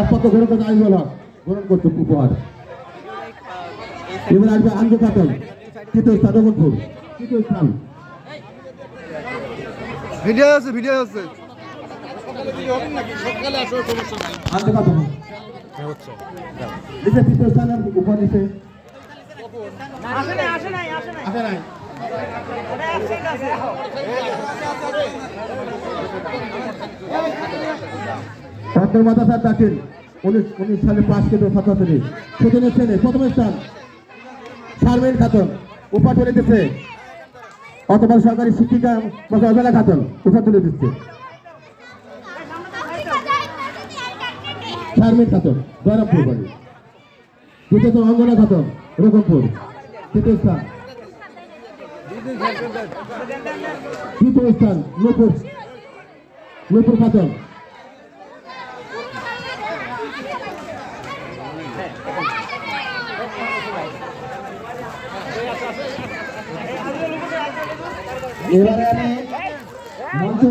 একমাত্র গ্রহণ করছে আইজুল হক, গ্রহণ করছে উপহার। এবার আসবে আনজু খাতুন, তৃতীয় স্থান রঘুনপুর, তৃতীয় স্থান। ভিডিও আছে আনজু খাতুন নিচে তৃতীয় স্থান, উপহার নিচে আসে নাই। পদ্মের মাদ্রাসার দাখিল 19 সালে পাস কেন্দ্র ছাত্রছাত্রী সেদিনের শ্রেণী প্রথম স্থান শারমিন খাতুন, উপহার তুলে দিচ্ছে অথবা সরকারি শিক্ষিকা অজলা খাতুন, উপহার তুলে দিচ্ছে শারমিন খাতুন, জয়রামপুর বাড়ি। দ্বিতীয় স্থান অঞ্জনা খাতুন, রঘুনপুর, তৃতীয় স্থান। তৃতীয় স্থান নূপুর খাতুন। এবারে আমি মঞ্চ